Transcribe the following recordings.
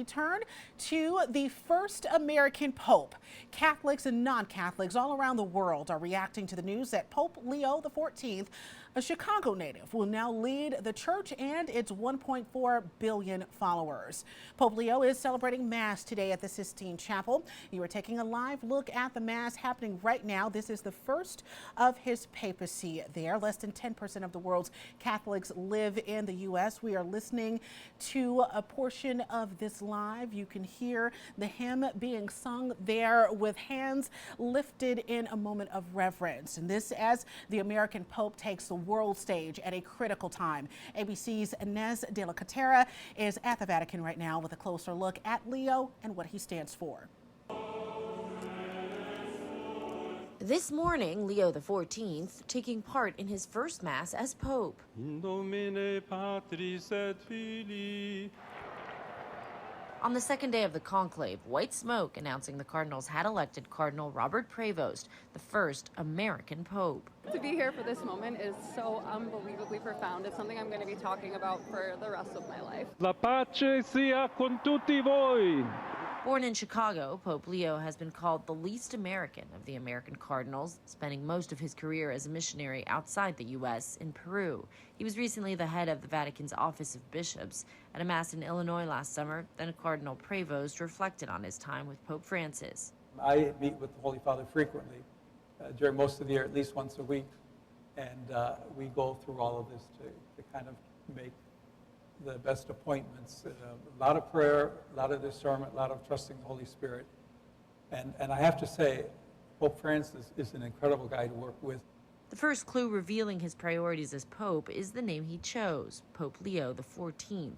We turn to the first American Pope. Catholics and non-Catholics all around the world are reacting to the news that Pope Leo XIV, a Chicago native, will now lead the church and its 1.4 billion followers. Pope Leo is celebrating Mass today at the Sistine Chapel. You are taking a live look at the Mass happening right now. This is the first of his papacy there. Less than 10% of the world's Catholics live in the U.S. We are listening to a portion of this live. You can hear the hymn being sung there with hands lifted in a moment of reverence. And this as the American Pope takes the world stage at a critical time. ABC's Inez de la Catera is at the Vatican right now with a closer look at Leo and what he stands for. This morning, Leo XIV taking part in his first Mass as Pope. In nomine Patris et Filii. On the second day of the conclave, white smoke announcing the cardinals had elected Cardinal Robert Prevost, the first American Pope. To be here for this moment is so unbelievably profound. It's something I'm going to be talking about for the rest of my life. La pace sia con tutti voi. Born in Chicago, Pope Leo has been called the least American of the American cardinals, spending most of his career as a missionary outside the U.S. in Peru. He was recently the head of the Vatican's Office of Bishops. At a Mass in Illinois last summer, then Cardinal Prevost reflected on his time with Pope Francis. I meet with the Holy Father frequently, during most of the year, at least once a week, and we go through all of this to kind of make the best appointments. A lot of prayer, a lot of discernment, a lot of trusting the Holy Spirit. And I have to say, Pope Francis is an incredible guy to work with. The first clue revealing his priorities as Pope is the name he chose, Pope Leo XIV.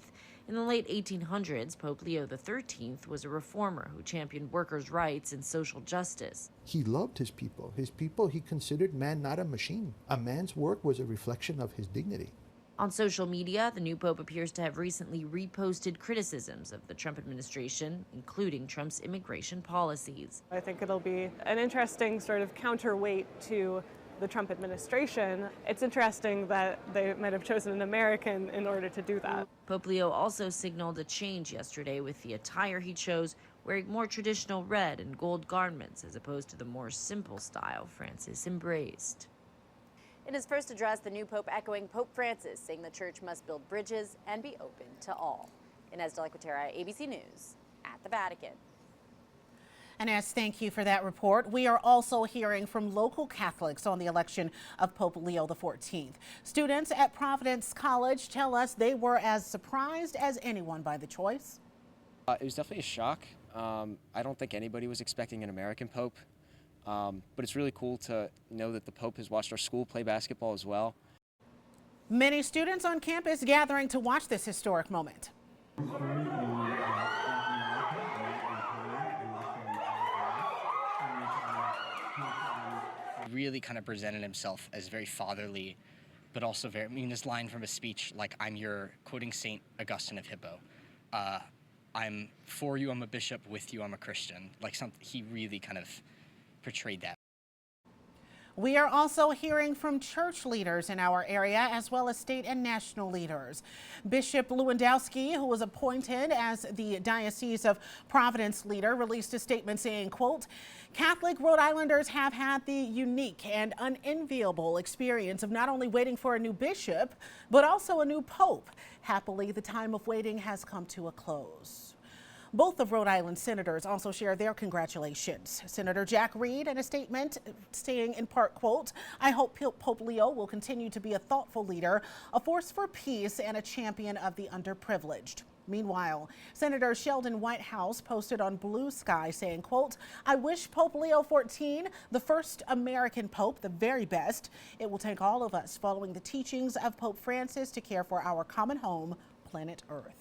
In the late 1800s, Pope Leo XIII was a reformer who championed workers' rights and social justice. He loved his people. His people he considered man not a machine. A man's work was a reflection of his dignity. On social media, the new pope appears to have recently reposted criticisms of the Trump administration, including Trump's immigration policies. I think it'll be an interesting sort of counterweight to the Trump administration. It's interesting that they might have chosen an American in order to do that. Pope Leo also signaled a change yesterday with the attire he chose, wearing more traditional red and gold garments as opposed to the more simple style Francis embraced. In his first address, the new pope echoing Pope Francis, saying the church must build bridges and be open to all. Inez de la Catera, ABC News, at the Vatican. Inez, thank you for that report. We are also hearing from local Catholics on the election of Pope Leo XIV. Students at Providence College tell us they were as surprised as anyone by the choice. It was definitely a shock. I don't think anybody was expecting an American pope. But it's really cool to know that the Pope has watched our school play basketball as well. Many students on campus gathering to watch this historic moment. He really kind of presented himself as very fatherly, but also very, this line from his speech, like, I'm your, quoting St. Augustine of Hippo, I'm for you, I'm a bishop, with you, I'm a Christian. Like, he really kind of portrayed that. We are also hearing from church leaders in our area as well as state and national leaders. Bishop Lewandowski, who was appointed as the Diocese of Providence leader, released a statement saying, quote, Catholic Rhode Islanders have had the unique and unenviable experience of not only waiting for a new bishop, but also a new pope. Happily, the time of waiting has come to a close. Both of Rhode Island senators also share their congratulations. Senator Jack Reed in a statement saying in part, quote, I hope Pope Leo will continue to be a thoughtful leader, a force for peace, and a champion of the underprivileged. Meanwhile, Senator Sheldon Whitehouse posted on Blue Sky saying, quote, I wish Pope Leo XIV, the first American pope, the very best. It will take all of us following the teachings of Pope Francis to care for our common home, planet Earth.